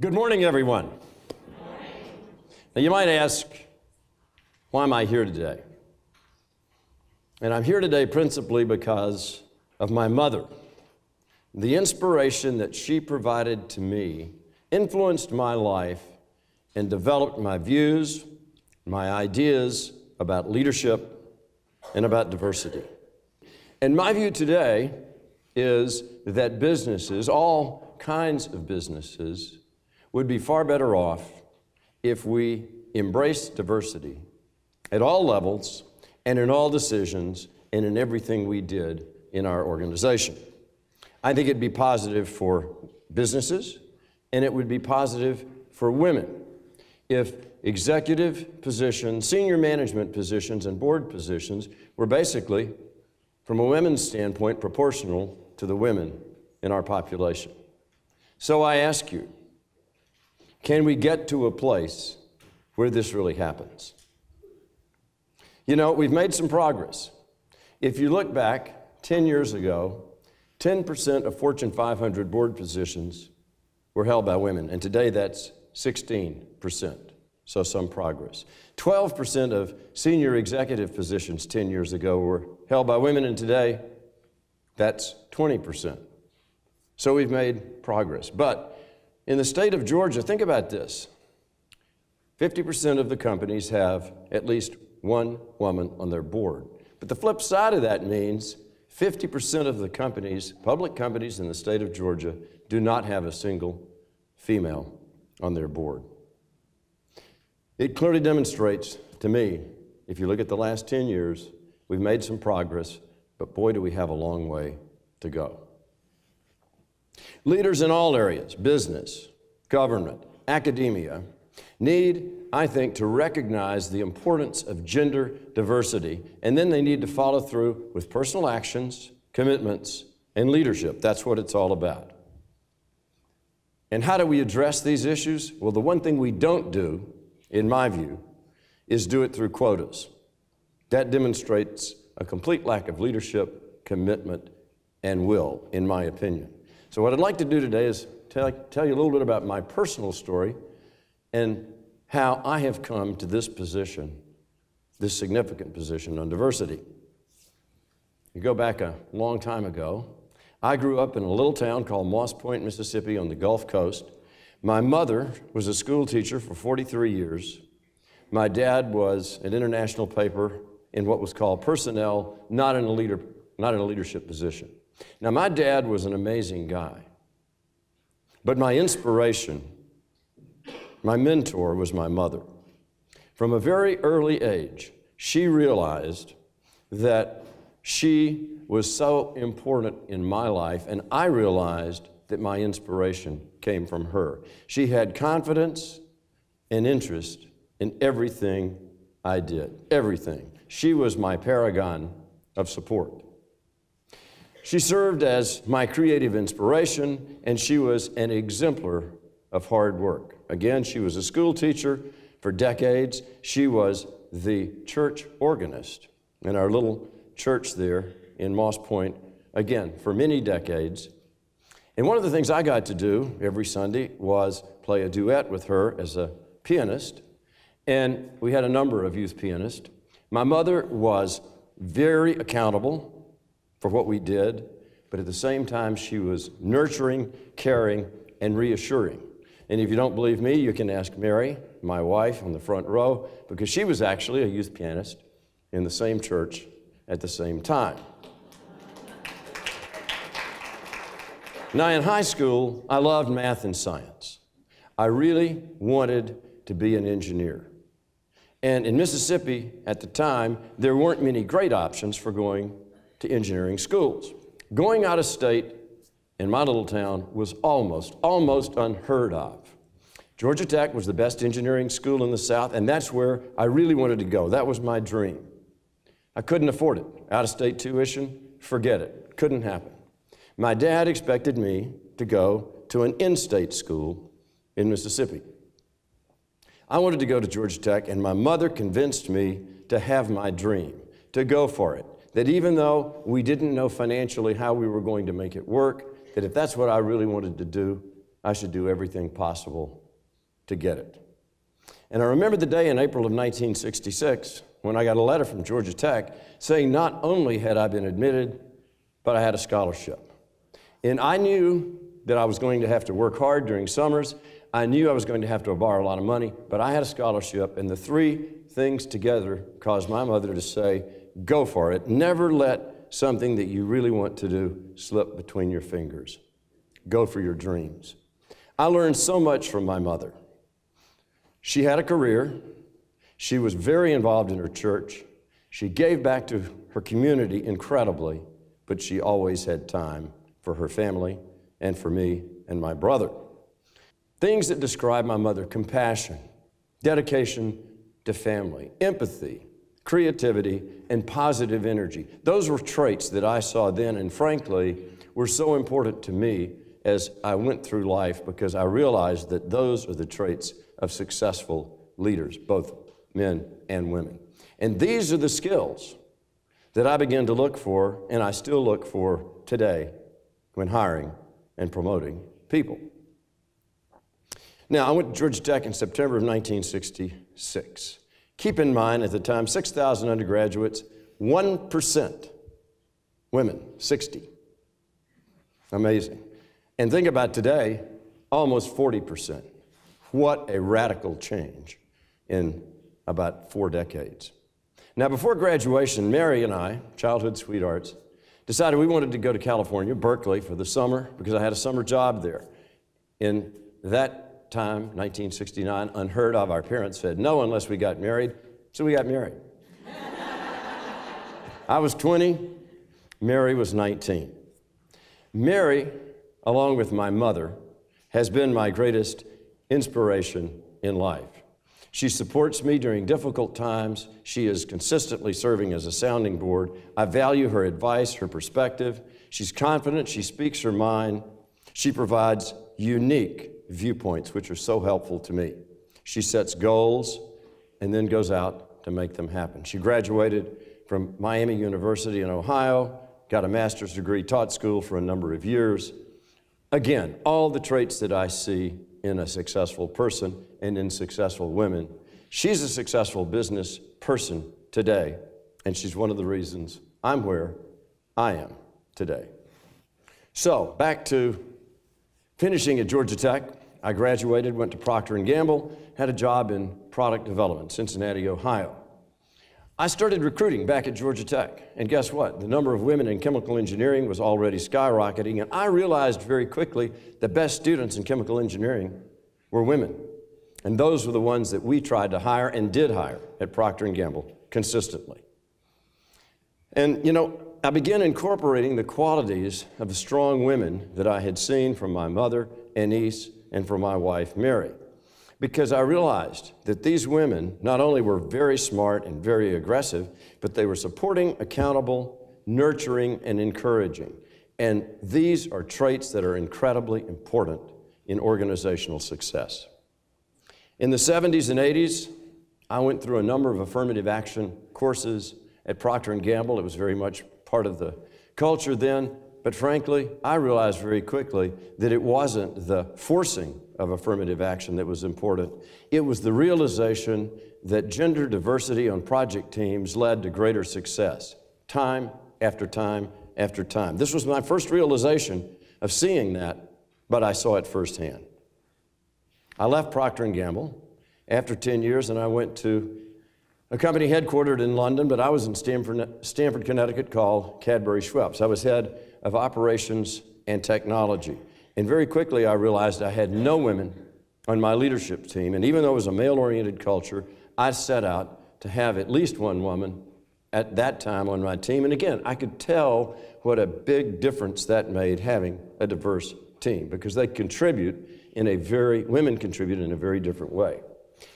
Good morning, everyone. Now, you might ask, why am I here today? And I'm here today principally because of my mother. The inspiration that she provided to me influenced my life and developed my views, my ideas about leadership and about diversity. And my view today is that businesses, all kinds of businesses, would be far better off if we embraced diversity at all levels and in all decisions and in everything we did in our organization. I think it'd be positive for businesses, and it would be positive for women if executive positions, senior management positions, and board positions were basically, from a women's standpoint, proportional to the women in our population. So I ask you, can we get to a place where this really happens? You know, we've made some progress. If you look back 10 years ago, 10% of Fortune 500 board positions were held by women, and today that's 16%, so some progress. 12% of senior executive positions 10 years ago were held by women, and today that's 20%. So we've made progress. But in the state of Georgia, think about this. 50% of the companies have at least one woman on their board. But the flip side of that means 50% of the companies, public companies in the state of Georgia, do not have a single female on their board. It clearly demonstrates to me, if you look at the last 10 years, we've made some progress, but boy, do we have a long way to go. Leaders in all areas, business, government, academia, need, I think, to recognize the importance of gender diversity, and then they need to follow through with personal actions, commitments, and leadership. That's what it's all about. And how do we address these issues? Well, the one thing we don't do, in my view, is do it through quotas. That demonstrates a complete lack of leadership, commitment, and will, in my opinion. So what I'd like to do today is tell you a little bit about my personal story and how I have come to this position, this significant position on diversity. You go back a long time ago. I grew up in a little town called Moss Point, Mississippi on the Gulf Coast. My mother was a school teacher for 43 years. My dad was an international paper in what was called personnel, not in a leadership position. Now, my dad was an amazing guy, but my inspiration, my mentor, was my mother. From a very early age, she realized that she was so important in my life, and I realized that my inspiration came from her. She had confidence and interest in everything I did, everything. She was my paragon of support. She served as my creative inspiration, and she was an exemplar of hard work. Again, she was a school teacher for decades. She was the church organist in our little church there in Moss Point, again, for many decades. And one of the things I got to do every Sunday was play a duet with her as a pianist, and we had a number of youth pianists. My mother was very accountable for what we did, but at the same time, she was nurturing, caring, and reassuring. And if you don't believe me, you can ask Mary, my wife, on the front row, because she was actually a youth pianist in the same church at the same time. Now, in high school, I loved math and science. I really wanted to be an engineer. And in Mississippi, at the time, there weren't many great options for going to engineering schools. Going out of state in my little town was almost unheard of. Georgia Tech was the best engineering school in the South, and that's where I really wanted to go. That was my dream. I couldn't afford it. Out-of-state tuition, forget it. Couldn't happen. My dad expected me to go to an in-state school in Mississippi. I wanted to go to Georgia Tech, and my mother convinced me to have my dream, to go for it. That even though we didn't know financially how we were going to make it work, that if that's what I really wanted to do, I should do everything possible to get it. And I remember the day in April of 1966 when I got a letter from Georgia Tech saying not only had I been admitted, but I had a scholarship. And I knew that I was going to have to work hard during summers. I knew I was going to have to borrow a lot of money, but I had a scholarship, and the three things together caused my mother to say, go for it. Never let something that you really want to do slip between your fingers. Go for your dreams. I learned so much from my mother. She had a career. She was very involved in her church. She gave back to her community incredibly, but she always had time for her family and for me and my brother. Things that describe my mother: compassion, dedication to family, empathy, creativity, and positive energy. Those were traits that I saw then, and frankly, were so important to me as I went through life, because I realized that those are the traits of successful leaders, both men and women. And these are the skills that I began to look for, and I still look for today when hiring and promoting people. Now, I went to Georgia Tech in September of 1966. Keep in mind, at the time, 6,000 undergraduates, 1% women, 60. Amazing. And think about today, almost 40%. What a radical change in about 4 decades. Now, before graduation, Mary and I, childhood sweethearts, decided we wanted to go to California, Berkeley, for the summer, because I had a summer job there. In that time, 1969, unheard of, our parents said no unless we got married, so we got married. I was 20, Mary was 19. Mary, along with my mother, has been my greatest inspiration in life. She supports me during difficult times. She is consistently serving as a sounding board. I value her advice, her perspective. She's confident, she speaks her mind. She provides unique viewpoints, which are so helpful to me. She sets goals and then goes out to make them happen. She graduated from Miami University in Ohio, got a master's degree, taught school for a number of years. Again, all the traits that I see in a successful person and in successful women. She's a successful business person today, and she's one of the reasons I'm where I am today. So, back to finishing at Georgia Tech. I graduated, went to Procter & Gamble, had a job in product development, Cincinnati, Ohio. I started recruiting back at Georgia Tech, and guess what? The number of women in chemical engineering was already skyrocketing, and I realized very quickly the best students in chemical engineering were women. And those were the ones that we tried to hire and did hire at Procter & Gamble consistently. And you know, I began incorporating the qualities of the strong women that I had seen from my mother, Anise, and from my wife, Mary, because I realized that these women not only were very smart and very aggressive, but they were supporting, accountable, nurturing, and encouraging. And these are traits that are incredibly important in organizational success. In the 70s and 80s, I went through a number of affirmative action courses at Procter & Gamble. It was very much part of the culture then, but frankly, I realized very quickly that it wasn't the forcing of affirmative action that was important. It was the realization that gender diversity on project teams led to greater success, time after time after time. This was my first realization of seeing that, but I saw it firsthand. I left Procter & Gamble after 10 years, and I went to a company headquartered in London, but I was in Stamford, Connecticut, called Cadbury Schweppes. I was head of operations and technology. And very quickly, I realized I had no women on my leadership team. And even though it was a male-oriented culture, I set out to have at least one woman at that time on my team. And again, I could tell what a big difference that made, having a diverse team, because they contribute in a women contribute in a very different way.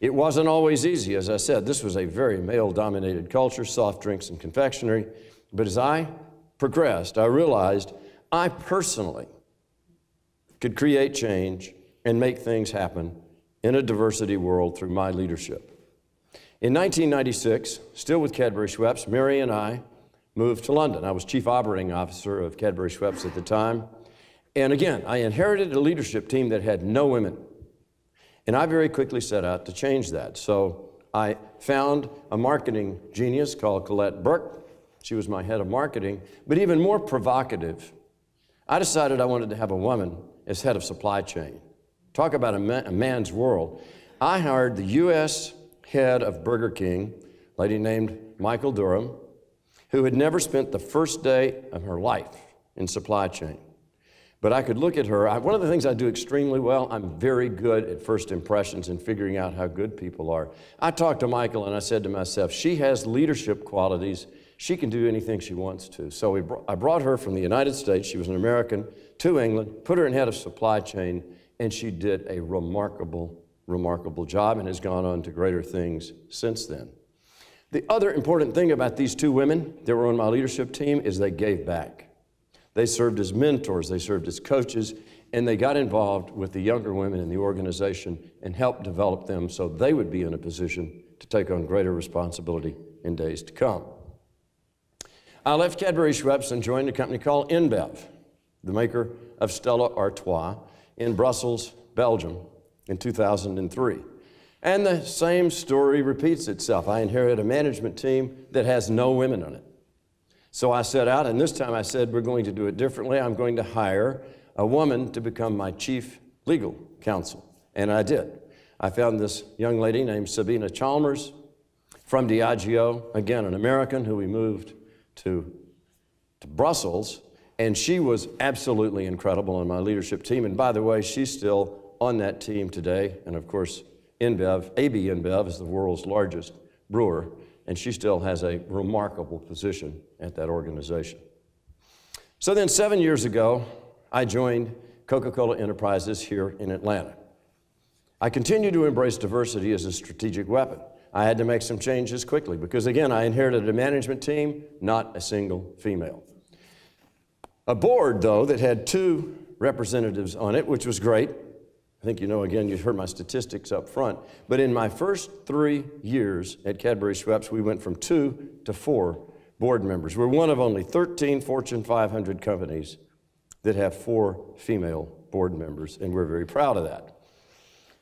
It wasn't always easy. As I said, this was a very male-dominated culture, soft drinks and confectionery. But as I progressed, I realized I personally could create change and make things happen in a diversity world through my leadership. In 1996, still with Cadbury Schweppes, Mary and I moved to London. I was Chief Operating Officer of Cadbury Schweppes at the time. And again, I inherited a leadership team that had no women. And I very quickly set out to change that. So I found a marketing genius called Colette Burke. She was my head of marketing. But even more provocative, I decided I wanted to have a woman as head of supply chain. Talk about a man's world. I hired the U.S. head of Burger King, a lady named Michael Durham, who had never spent the first day of her life in supply chain. But I could look at her. One of the things I do extremely well, I'm very good at first impressions and figuring out how good people are. I talked to Michael and I said to myself, she has leadership qualities. She can do anything she wants to. So I brought her from the United States, she was an American, to England, put her in head of supply chain, and she did a remarkable, remarkable job and has gone on to greater things since then. The other important thing about these two women that were on my leadership team is they gave back. They served as mentors, they served as coaches, and they got involved with the younger women in the organization and helped develop them so they would be in a position to take on greater responsibility in days to come. I left Cadbury Schweppes and joined a company called InBev, the maker of Stella Artois, in Brussels, Belgium, in 2003. And the same story repeats itself. I inherited a management team that has no women on it. So I set out, and this time I said, we're going to do it differently. I'm going to hire a woman to become my chief legal counsel. And I did. I found this young lady named Sabina Chalmers from Diageo, again, an American who we moved to Brussels, and she was absolutely incredible on my leadership team. And by the way, she's still on that team today. And of course, InBev, AB InBev is the world's largest brewer, and she still has a remarkable position at that organization. So then 7 years ago, I joined Coca-Cola Enterprises here in Atlanta. I continue to embrace diversity as a strategic weapon. I had to make some changes quickly because, again, I inherited a management team, not a single female. A board, though, that had 2 representatives on it, which was great. I think you know, again, you've heard my statistics up front. But in my first 3 years at Cadbury Schweppes, we went from 2 to 4 board members. We're one of only 13 Fortune 500 companies that have 4 female board members, and we're very proud of that.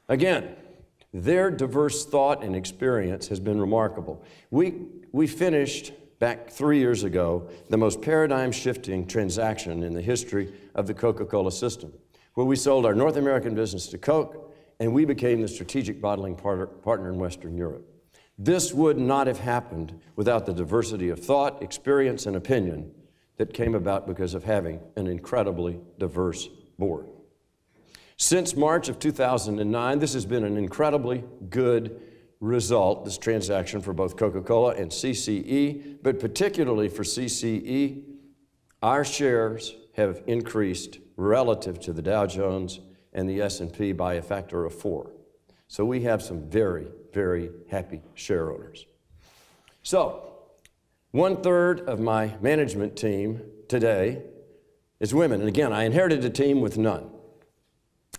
Again, their diverse thought and experience has been remarkable. We finished, back 3 years ago, the most paradigm-shifting transaction in the history of the Coca-Cola system, where we sold our North American business to Coke, and we became the strategic bottling partner in Western Europe. This would not have happened without the diversity of thought, experience, and opinion that came about because of having an incredibly diverse board. Since March of 2009, this has been an incredibly good result, this transaction for both Coca-Cola and CCE, but particularly for CCE, our shares have increased relative to the Dow Jones and the S&P by a factor of 4. So we have some very, very happy share owners. So 1/3 of my management team today is women. And again, I inherited a team with none.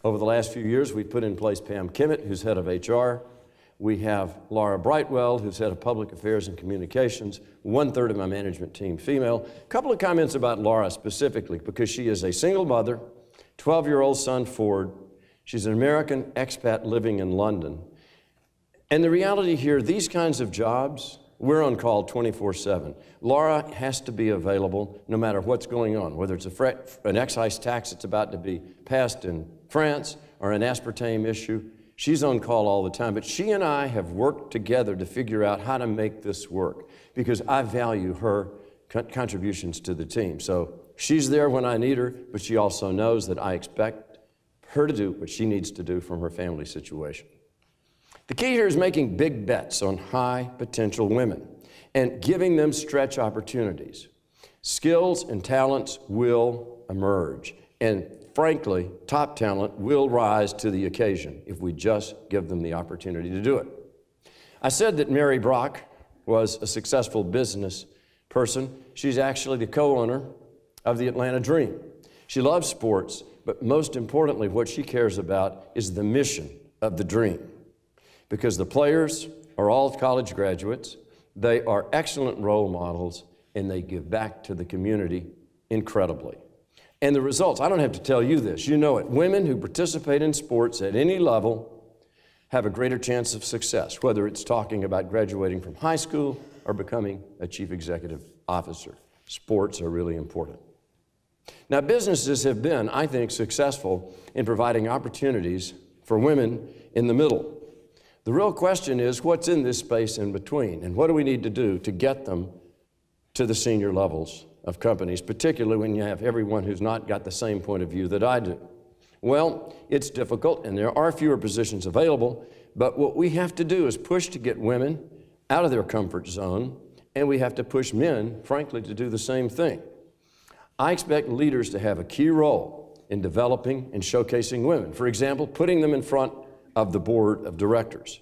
Over the last few years, we've put in place Pam Kimmett, who's head of HR. We have Laura Brightwell, who's head of public affairs and communications. 1/3 of my management team female. A couple of comments about Laura specifically, because she is a single mother, 12-year-old son Ford. She's an American expat living in London. And the reality here, these kinds of jobs, we're on call 24/7. Laura has to be available no matter what's going on, whether it's an excise tax that's about to be passed in France or an aspartame issue. She's on call all the time, but she and I have worked together to figure out how to make this work because I value her contributions to the team. So she's there when I need her, but she also knows that I expect her to do what she needs to do from her family situation. The key here is making big bets on high potential women and giving them stretch opportunities. Skills and talents will emerge, and frankly, top talent will rise to the occasion if we just give them the opportunity to do it. I said that Mary Brock was a successful business person. She's actually the co-owner of the Atlanta Dream. She loves sports, but most importantly, what she cares about is the mission of the Dream. Because the players are all college graduates, they are excellent role models, and they give back to the community incredibly. And the results, I don't have to tell you this, you know it. Women who participate in sports at any level have a greater chance of success, whether it's talking about graduating from high school or becoming a chief executive officer. Sports are really important. Now, businesses have been, I think, successful in providing opportunities for women in the middle. The real question is, what's in this space in between, and what do we need to do to get them to the senior levels of companies, particularly when you have everyone who's not got the same point of view that I do? Well, it's difficult, and there are fewer positions available, but what we have to do is push to get women out of their comfort zone, and we have to push men, frankly, to do the same thing. I expect leaders to have a key role in developing and showcasing women. For example, putting them in front of the board of directors.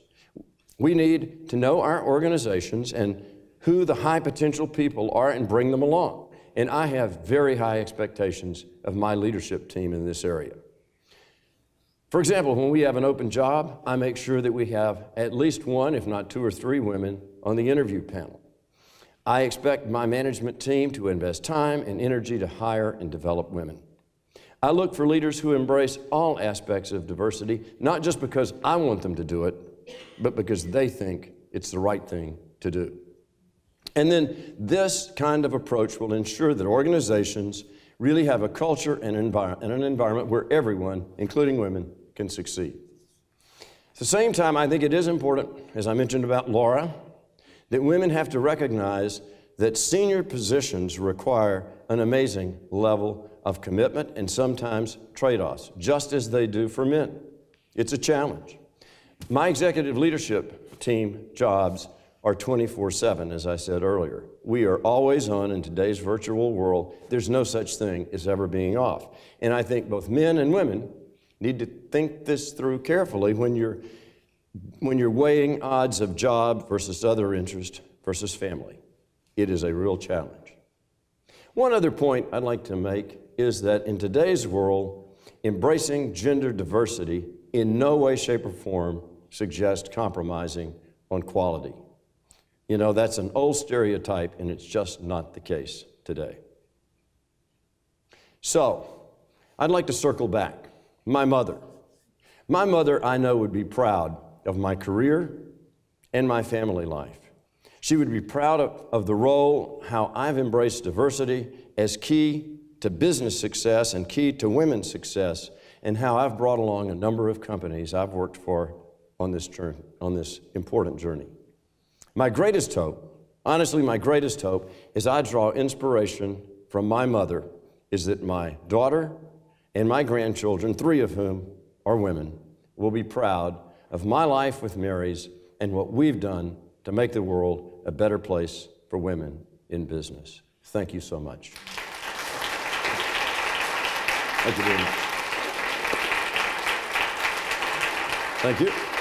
We need to know our organizations and who the high potential people are and bring them along. And I have very high expectations of my leadership team in this area. For example, when we have an open job, I make sure that we have at least one, if not two or three women on the interview panel. I expect my management team to invest time and energy to hire and develop women. I look for leaders who embrace all aspects of diversity, not just because I want them to do it, but because they think it's the right thing to do. And then this kind of approach will ensure that organizations really have a culture and an environment where everyone, including women, can succeed. At the same time, I think it is important, as I mentioned about Laura, that women have to recognize that senior positions require an amazing level of commitment and sometimes trade-offs, just as they do for men. It's a challenge. My executive leadership team jobs are 24/7, as I said earlier. We are always on in today's virtual world. There's no such thing as ever being off. And I think both men and women need to think this through carefully when you're weighing odds of job versus other interest versus family. It is a real challenge. One other point I'd like to make is that in today's world, embracing gender diversity in no way, shape, or form suggests compromising on quality. You know, that's an old stereotype, and it's just not the case today. So, I'd like to circle back. My mother, I know, would be proud of my career and my family life. She would be proud of the role, how I've embraced diversity as key to business success and key to women's success, and how I've brought along a number of companies I've worked for on this important journey. My greatest hope, honestly, my greatest hope, as I draw inspiration from my mother, is that my daughter and my grandchildren, 3 of whom are women, will be proud of my life with Mary's and what we've done to make the world a better place for women in business. Thank you so much. Thank you very much. Thank you.